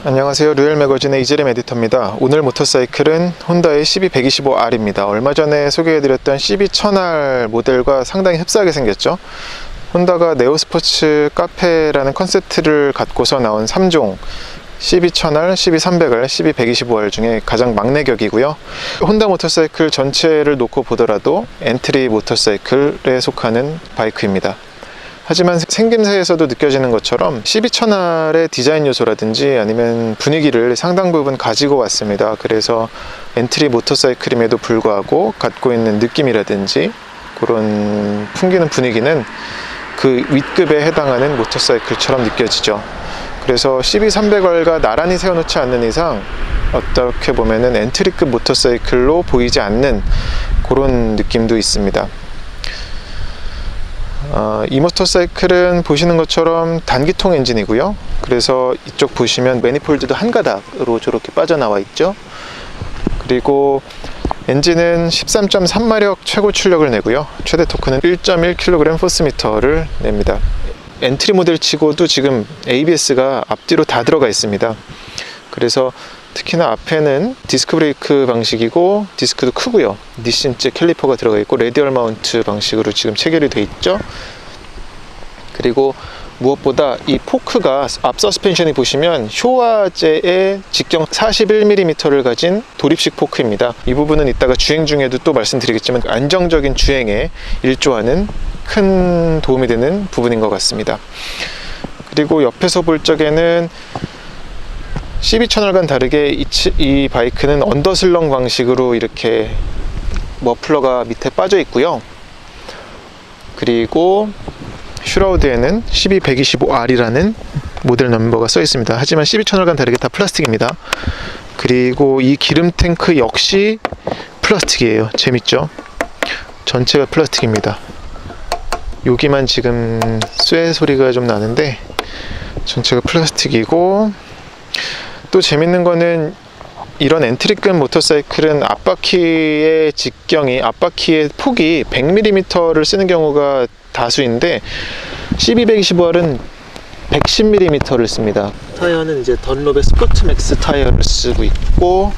안녕하세요. 루엘 매거진의 이재림 에디터입니다. 오늘 모터사이클은 혼다의 CB125R입니다. 얼마 전에 소개해드렸던 CB1000R 모델과 상당히 흡사하게 생겼죠. 혼다가 네오스포츠 카페라는 컨셉트를 갖고서 나온 3종 CB1000R, CB300R, CB125R 중에 가장 막내격이고요. 혼다 모터사이클 전체를 놓고 보더라도 엔트리 모터사이클에 속하는 바이크입니다. 하지만 생김새에서도 느껴지는 것처럼 CB1000R의 디자인 요소라든지 아니면 분위기를 상당 부분 가지고 왔습니다. 그래서 엔트리 모터사이클임에도 불구하고 갖고 있는 느낌이라든지 그런 풍기는 분위기는 그 윗급에 해당하는 모터사이클처럼 느껴지죠. 그래서 CB300R과 나란히 세워놓지 않는 이상 어떻게 보면은 엔트리급 모터사이클로 보이지 않는 그런 느낌도 있습니다. 이 모터사이클은 보시는 것처럼 단기통 엔진이고요. 그래서 이쪽 보시면 매니폴드도 한 가닥으로 저렇게 빠져나와 있죠. 그리고 엔진은 13.3마력 최고 출력을 내고요. 최대 토크는 1.1kg 포스미터를 냅니다. 엔트리 모델 치고도 지금 ABS가 앞뒤로 다 들어가 있습니다. 그래서 특히나 앞에는 디스크 브레이크 방식이고 디스크도 크고요. 니신제 캘리퍼가 들어가 있고 레디얼 마운트 방식으로 지금 체결이 되어 있죠. 그리고 무엇보다 이 포크가 앞 서스펜션이 보시면 쇼와제의 직경 41mm를 가진 도립식 포크입니다. 이 부분은 이따가 주행 중에도 또 말씀드리겠지만 안정적인 주행에 일조하는 큰 도움이 되는 부분인 것 같습니다. 그리고 옆에서 볼 적에는 CB1000R과는 다르게 이 바이크는 언더슬렁 방식으로 이렇게 머플러가 밑에 빠져 있고요. 그리고 슈라우드에는 CB125R이라는 모델 넘버가 써 있습니다. 하지만 CB1000R과는 다르게 다 플라스틱입니다. 그리고 이 기름 탱크 역시 플라스틱이에요. 재밌죠? 전체가 플라스틱입니다. 여기만 지금 쇠 소리가 좀 나는데 전체가 플라스틱이고, 또 재밌는 거는 이런 엔트리급 모터사이클은 앞바퀴의 직경이, 앞바퀴의 폭이 100mm를 쓰는 경우가 다수인데 CB125R은 110mm를 씁니다. 타이어는 이제 던롭의 스포츠맥스 타이어를 쓰고 있고,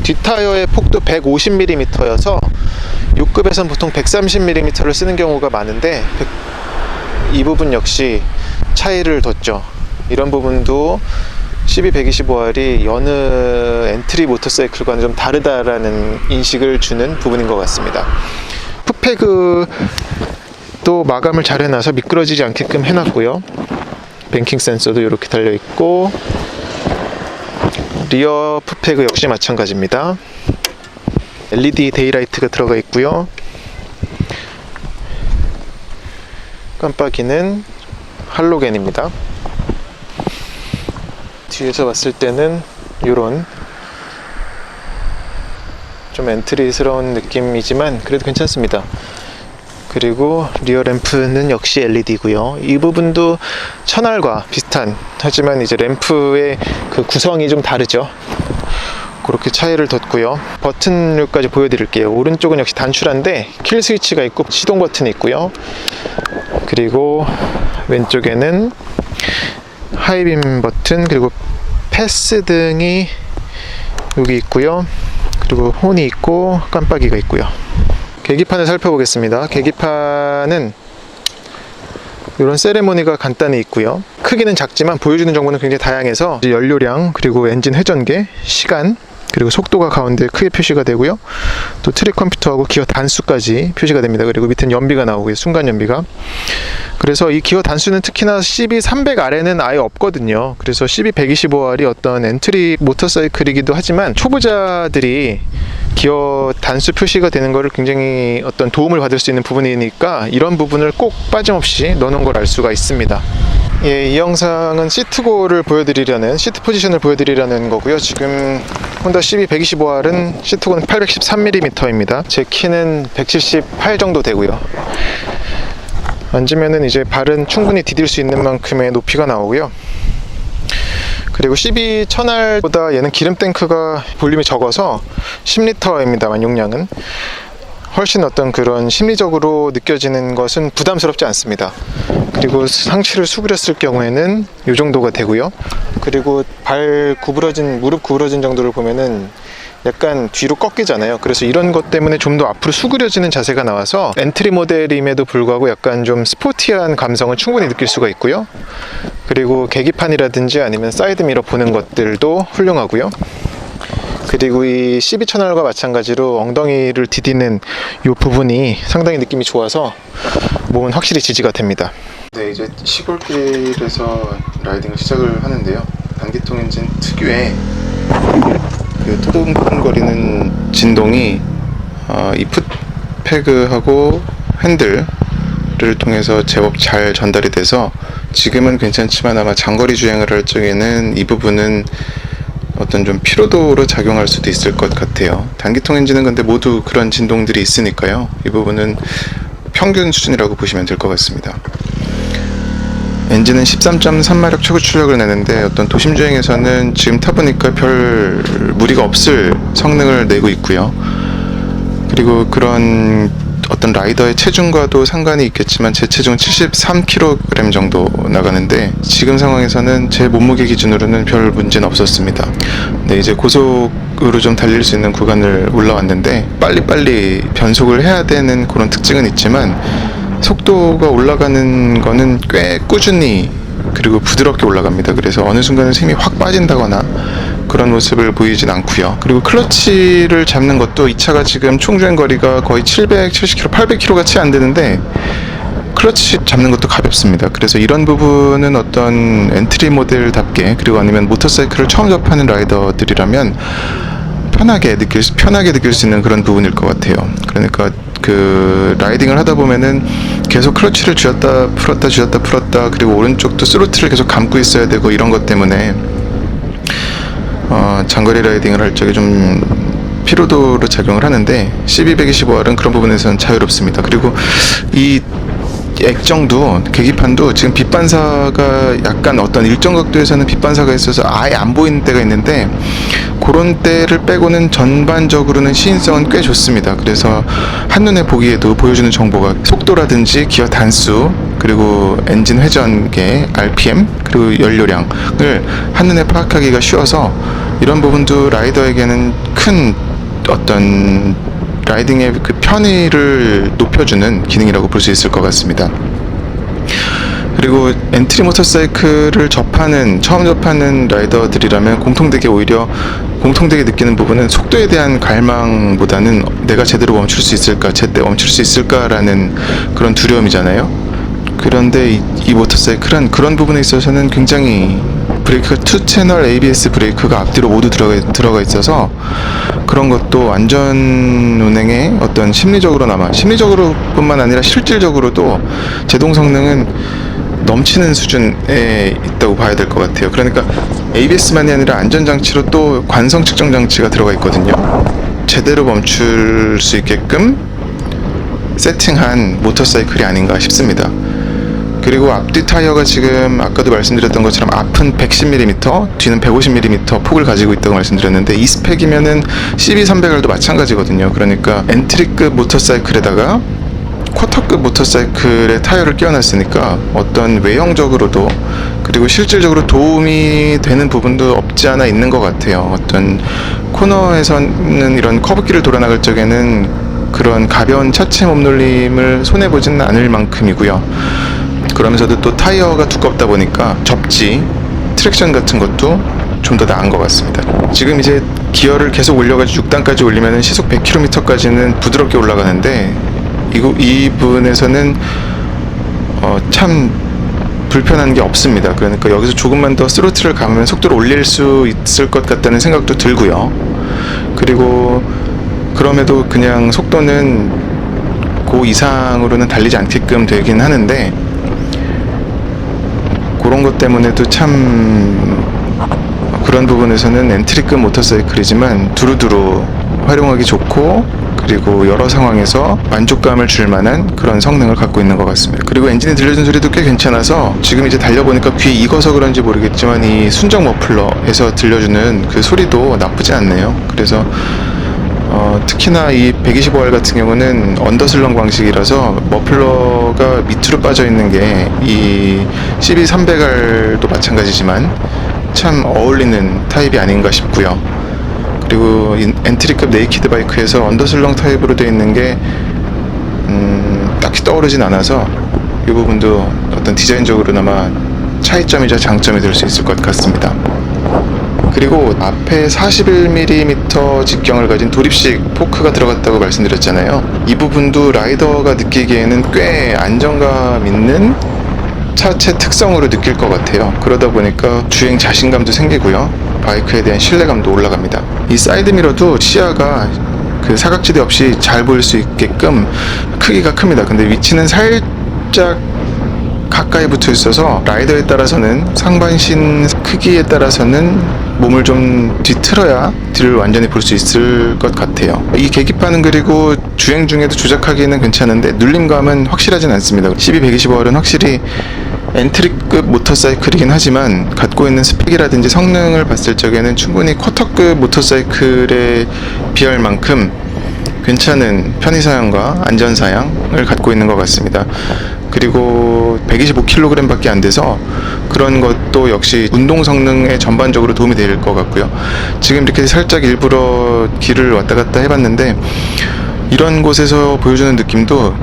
뒷타이어의 폭도 150mm여서 6급에선 보통 130mm를 쓰는 경우가 많은데 이 부분 역시 차이를 뒀죠. 이런 부분도 CB125R이 여느 엔트리 모터사이클과는 좀 다르다라는 인식을 주는 부분인 것 같습니다. 풋패그도 마감을 잘 해놔서 미끄러지지 않게끔 해놨고요. 뱅킹 센서도 이렇게 달려있고, 리어 풋패그 역시 마찬가지입니다. LED 데이라이트가 들어가 있고요. 깜빡이는 할로겐입니다. 뒤에서 봤을 때는 이런 좀 엔트리스러운 느낌이지만 그래도 괜찮습니다. 그리고 리어 램프는 역시 LED고요. 이 부분도 1000R과 비슷한, 하지만 이제 램프의 그 구성이 좀 다르죠. 그렇게 차이를 뒀고요. 버튼류까지 보여드릴게요. 오른쪽은 역시 단출한데 킬 스위치가 있고 시동 버튼이 있고요. 그리고 왼쪽에는 하이빔 버튼, 그리고 패스 등이 여기 있고요. 그리고 혼이 있고 깜빡이가 있고요. 계기판을 살펴보겠습니다. 계기판은 이런 세레모니가 간단히 있고요. 크기는 작지만 보여주는 정보는 굉장히 다양해서 연료량, 그리고 엔진 회전계, 시간, 그리고 속도가 가운데 크게 표시가 되고요. 또 트릭 컴퓨터하고 기어 단수까지 표시가 됩니다. 그리고 밑에는 연비가 나오고요. 순간 연비가. 그래서 이 기어 단수는 특히나 CB300R에는 아예 없거든요. 그래서 CB125R이 어떤 엔트리 모터사이클이기도 하지만 초보자들이 기어 단수 표시가 되는 것을 굉장히 어떤 도움을 받을 수 있는 부분이니까 이런 부분을 꼭 빠짐없이 넣어놓은 걸 알 수가 있습니다. 예, 이 영상은 시트고를 보여드리려는, 시트 포지션을 보여드리려는 거고요. 지금 혼다 CB125R은 시트고는 813mm입니다. 제 키는 178 정도 되고요. 앉으면은 이제 발은 충분히 디딜 수 있는 만큼의 높이가 나오고요. 그리고 CB1000R보다 얘는 기름 탱크가 볼륨이 적어서 10L입니다만 용량은 훨씬 어떤 그런 심리적으로 느껴지는 것은 부담스럽지 않습니다. 그리고 상체를 수그렸을 경우에는 이 정도가 되고요. 그리고 무릎 구부러진 정도를 보면은 약간 뒤로 꺾이잖아요. 그래서 이런 것 때문에 좀 더 앞으로 수그려지는 자세가 나와서 엔트리 모델임에도 불구하고 약간 좀 스포티한 감성을 충분히 느낄 수가 있고요. 그리고 계기판이라든지 아니면 사이드미러 보는 것들도 훌륭하고요. 그리고 이 CB 채널과 마찬가지로 엉덩이를 디디는 이 부분이 상당히 느낌이 좋아서 몸은 확실히 지지가 됩니다. 네, 이제 시골길에서 라이딩을 시작을 하는데요. 단기통 엔진 특유의 그 토동토동거리는 진동이 이 풋패그하고 핸들을 통해서 제법 잘 전달이 돼서 지금은 괜찮지만 아마 장거리 주행을 할 적에는 이 부분은 어떤 좀 피로도로 작용할 수도 있을 것 같아요. 단기통 엔진은 근데 모두 그런 진동들이 있으니까요. 이 부분은 평균 수준이라고 보시면 될 것 같습니다. 엔진은 13.3마력 최고 출력을 내는데 어떤 도심 주행에서는 지금 타보니까 별 무리가 없을 성능을 내고 있고요. 그리고 그런 어떤 라이더의 체중과도 상관이 있겠지만 제 체중은 73kg 정도 나가는데 지금 상황에서는 제 몸무게 기준으로는 별 문제는 없었습니다. 네, 이제 고속으로 좀 달릴 수 있는 구간을 올라왔는데 빨리빨리 변속을 해야 되는 그런 특징은 있지만 속도가 올라가는 거는 꽤 꾸준히 그리고 부드럽게 올라갑니다. 그래서 어느 순간은 힘이 확 빠진다거나 그런 모습을 보이진 않고요. 그리고 클러치를 잡는 것도 이 차가 지금 총주행 거리가 거의 770km, 800km가 채 안 되는데 클러치 잡는 것도 가볍습니다. 그래서 이런 부분은 어떤 엔트리 모델답게 그리고 아니면 모터사이클을 처음 접하는 라이더들이라면 편하게 느낄 수 있는 그런 부분일 것 같아요. 그러니까 그 라이딩을 하다 보면은 계속 클러치를 쥐었다 풀었다 그리고 오른쪽도 스로틀을 계속 감고 있어야 되고 이런 것 때문에 장거리 라이딩을 할 적에 좀 피로도로 작용을 하는데 CB125R은 그런 부분에서는 자유롭습니다. 그리고 이 액정도 계기판도 지금 빛반사가 약간 어떤 일정 각도에서는 빛반사가 있어서 아예 안 보이는 때가 있는데 그런 때를 빼고는 전반적으로는 시인성은 꽤 좋습니다. 그래서 한눈에 보기에도 보여주는 정보가 속도라든지 기어 단수 그리고 엔진 회전계 RPM 그리고 연료량을 한눈에 파악하기가 쉬워서 이런 부분도 라이더에게는 큰 어떤 라이딩의 그 편의를 높여주는 기능이라고 볼 수 있을 것 같습니다. 그리고 엔트리 모터사이클을 처음 접하는 라이더들이라면 공통되게 느끼는 부분은 속도에 대한 갈망보다는 내가 제대로 멈출 수 있을까, 제때 멈출 수 있을까라는 그런 두려움이잖아요. 그런데 이 모터사이클은 그런 부분에 있어서는 굉장히 브레이크가 2채널 ABS 브레이크가 앞뒤로 모두 들어가 있어서 그런 것도 안전 운행에 어떤 심리적으로뿐만 아니라 실질적으로도 제동 성능은 넘치는 수준에 있다고 봐야 될 것 같아요. 그러니까 ABS만이 아니라 안전장치로 또 관성 측정 장치가 들어가 있거든요. 제대로 멈출 수 있게끔 세팅한 모터사이클이 아닌가 싶습니다. 그리고 앞뒤 타이어가 지금 아까도 말씀드렸던 것처럼 앞은 110mm, 뒤는 150mm 폭을 가지고 있다고 말씀드렸는데 이 스펙이면은 CB300R도 마찬가지거든요. 그러니까 엔트리급 모터사이클에다가 쿼터급 모터사이클에 타이어를 끼워놨으니까 어떤 외형적으로도 그리고 실질적으로 도움이 되는 부분도 없지 않아 있는 것 같아요. 어떤 코너에서는 이런 커브길을 돌아나갈 적에는 그런 가벼운 차체 몸놀림을 손해보지는 않을 만큼이고요. 그러면서도 또 타이어가 두껍다 보니까 접지, 트랙션 같은 것도 좀 더 나은 것 같습니다. 지금 이제 기어를 계속 올려가지고 6단까지 올리면 시속 100km까지는 부드럽게 올라가는데 이 부분에서는 참 불편한 게 없습니다. 그러니까 여기서 조금만 더 스로틀을 감으면 속도를 올릴 수 있을 것 같다는 생각도 들고요. 그리고 그럼에도 그냥 속도는 그 이상으로는 달리지 않게끔 되긴 하는데 그런 것 때문에도 참 그런 부분에서는 엔트리급 모터사이클이지만 두루두루 활용하기 좋고 그리고 여러 상황에서 만족감을 줄 만한 그런 성능을 갖고 있는 것 같습니다. 그리고 엔진이 들려준 소리도 꽤 괜찮아서 지금 이제 달려보니까 귀에 익어서 그런지 모르겠지만 이 순정 머플러에서 들려주는 그 소리도 나쁘지 않네요. 그래서 특히나 이 125R 같은 경우는 언더슬렁 방식이라서 머플러가 밑으로 빠져 있는 게 이 CB300R도 마찬가지지만 참 어울리는 타입이 아닌가 싶고요. 그리고 엔트리급 네이키드 바이크에서 언더슬렁 타입으로 되어 있는 게 딱히 떠오르진 않아서 이 부분도 어떤 디자인적으로나마 차이점이자 장점이 될 수 있을 것 같습니다. 그리고 앞에 41mm 직경을 가진 도립식 포크가 들어갔다고 말씀드렸잖아요. 이 부분도 라이더가 느끼기에는 꽤 안정감 있는 차체 특성으로 느낄 것 같아요. 그러다 보니까 주행 자신감도 생기고요, 바이크에 대한 신뢰감도 올라갑니다. 이 사이드미러도 시야가 그 사각지대 없이 잘 보일 수 있게끔 크기가 큽니다. 근데 위치는 살짝 가까이 붙어 있어서 라이더에 따라서는 상반신 크기에 따라서는 몸을 좀 뒤틀어야 뒤를 완전히 볼 수 있을 것 같아요. 이 계기판은 그리고 주행 중에도 조작하기는 괜찮은데 눌림감은 확실하진 않습니다. CB125R은 확실히 엔트리급 모터사이클이긴 하지만 갖고 있는 스펙이라든지 성능을 봤을 적에는 충분히 쿼터급 모터사이클에 비할 만큼 괜찮은 편의사양과 안전사양을 갖고 있는 것 같습니다. 그리고 125kg 밖에 안 돼서 그런 것도 역시 운동 성능에 전반적으로 도움이 될 것 같고요. 지금 이렇게 살짝 일부러 길을 왔다 갔다 해봤는데 이런 곳에서 보여주는 느낌도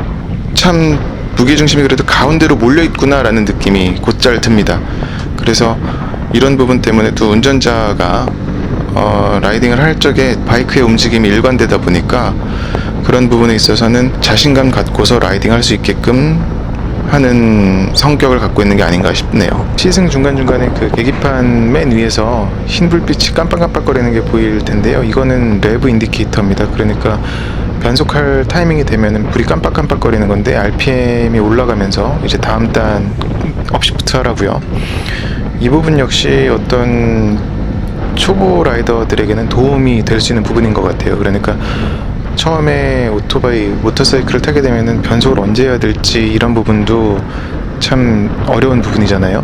참 무게중심이 그래도 가운데로 몰려있구나 라는 느낌이 곧잘 듭니다. 그래서 이런 부분 때문에도 운전자가 라이딩을 할 적에 바이크의 움직임이 일관되다 보니까 그런 부분에 있어서는 자신감 갖고서 라이딩 할 수 있게끔 하는 성격을 갖고 있는 게 아닌가 싶네요. 시승 중간중간에 그 계기판 맨 위에서 흰 불빛이 깜빡깜빡거리는 게 보일 텐데요. 이거는 레브 인디케이터입니다. 그러니까 변속할 타이밍이 되면은 불이 깜빡깜빡거리는 건데 RPM이 올라가면서 이제 다음 단 업시프트 하라고요. 이 부분 역시 어떤 초보 라이더들에게는 도움이 될 수 있는 부분인 것 같아요. 그러니까 처음에 오토바이, 모터사이클을 타게 되면은 변속을 언제 해야 될지 이런 부분도 참 어려운 부분이잖아요.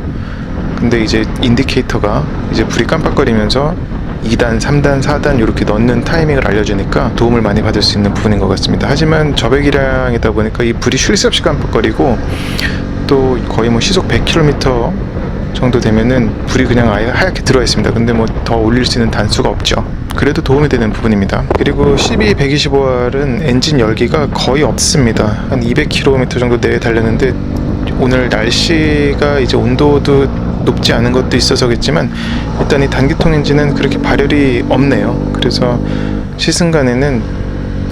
근데 이제 인디케이터가 이제 불이 깜빡거리면서 2단, 3단, 4단 이렇게 넣는 타이밍을 알려주니까 도움을 많이 받을 수 있는 부분인 것 같습니다. 하지만 저배기량이다 보니까 이 불이 쉴 새 없이 깜빡거리고 또 거의 뭐 시속 100km 정도 되면은 불이 그냥 아예 하얗게 들어와 있습니다. 근데 뭐 더 올릴 수 있는 단수가 없죠. 그래도 도움이 되는 부분입니다. 그리고 CB125R은 엔진 열기가 거의 없습니다. 한 200km 정도 내에 달렸는데 오늘 날씨가 이제 온도도 높지 않은 것도 있어서겠지만 일단 이 단기통 엔진은 그렇게 발열이 없네요. 그래서 시승간에는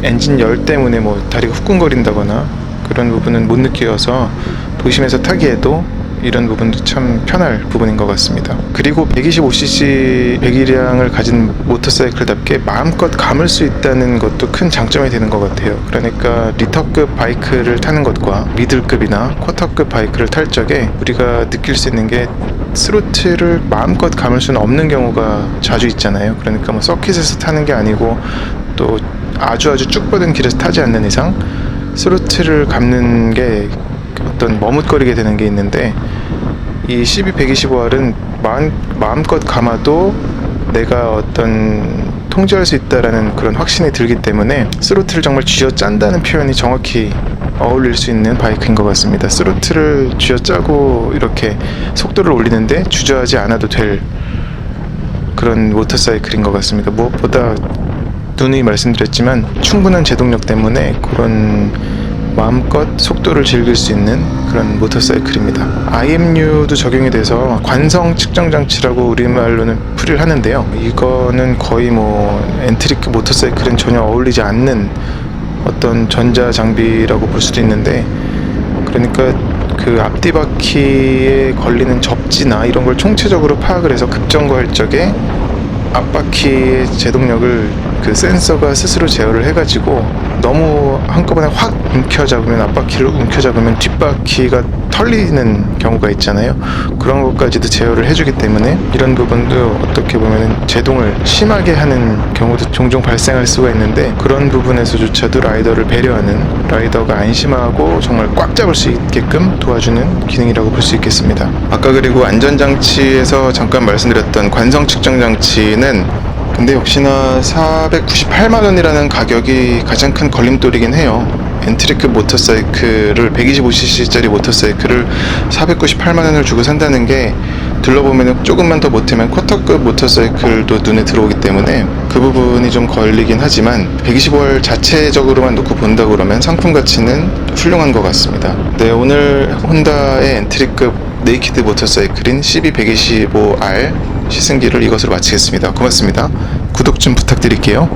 엔진 열 때문에 뭐 다리가 후끈거린다거나 그런 부분은 못 느껴서 도심에서 타기에도 이런 부분도 참 편할 부분인 것 같습니다. 그리고 125cc 배기량을 가진 모터사이클답게 마음껏 감을 수 있다는 것도 큰 장점이 되는 것 같아요. 그러니까 리터급 바이크를 타는 것과 미들급이나 쿼터급 바이크를 탈 적에 우리가 느낄 수 있는 게 스로틀을 마음껏 감을 수는 없는 경우가 자주 있잖아요. 그러니까 뭐 서킷에서 타는 게 아니고 또 아주 쭉 뻗은 길에서 타지 않는 이상 스로틀을 감는 게 어떤 머뭇거리게 되는 게 있는데 이 CB125R은 마음껏 감아도 내가 어떤 통제할 수 있다라는 그런 확신이 들기 때문에 스로틀을 정말 쥐어짠다는 표현이 정확히 어울릴 수 있는 바이크인 것 같습니다. 스로틀을 쥐어짜고 이렇게 속도를 올리는데 주저하지 않아도 될 그런 모터사이클인 것 같습니다. 무엇보다 누누이 말씀드렸지만 충분한 제동력 때문에 그런 마음껏 속도를 즐길 수 있는 그런 모터사이클입니다. IMU도 적용이 돼서 관성 측정 장치라고 우리말로는 풀이를 하는데요. 이거는 거의 뭐 엔트리급 모터사이클은 전혀 어울리지 않는 어떤 전자 장비라고 볼 수도 있는데, 그러니까 그 앞뒤 바퀴에 걸리는 접지나 이런 걸 총체적으로 파악을 해서 급정거할 적에 앞바퀴의 제동력을 그 센서가 스스로 제어를 해가지고 너무 한꺼번에 확 움켜잡으면 앞바퀴를 움켜잡으면 뒷바퀴가 털리는 경우가 있잖아요. 그런 것까지도 제어를 해주기 때문에 이런 부분도 어떻게 보면 제동을 심하게 하는 경우도 종종 발생할 수가 있는데, 그런 부분에서조차도 라이더를 배려하는, 라이더가 안심하고 정말 꽉 잡을 수 있게끔 도와주는 기능이라고 볼 수 있겠습니다. 아까 그리고 안전장치에서 잠깐 말씀드렸던 관성 측정 장치는 근데 역시나 498만 원이라는 가격이 가장 큰 걸림돌이긴 해요. 엔트리급 모터사이클을 125cc짜리 모터사이클을 498만 원을 주고 산다는 게 둘러보면 조금만 더 못하면 쿼터급 모터사이클도 눈에 들어오기 때문에 그 부분이 좀 걸리긴 하지만 125R 자체적으로만 놓고 본다 그러면 상품 가치는 훌륭한 것 같습니다. 네, 오늘 혼다의 엔트리급 네이키드 모터사이클인 CB125R 시승기를 이것으로 마치겠습니다. 고맙습니다. 구독 좀 부탁드릴게요.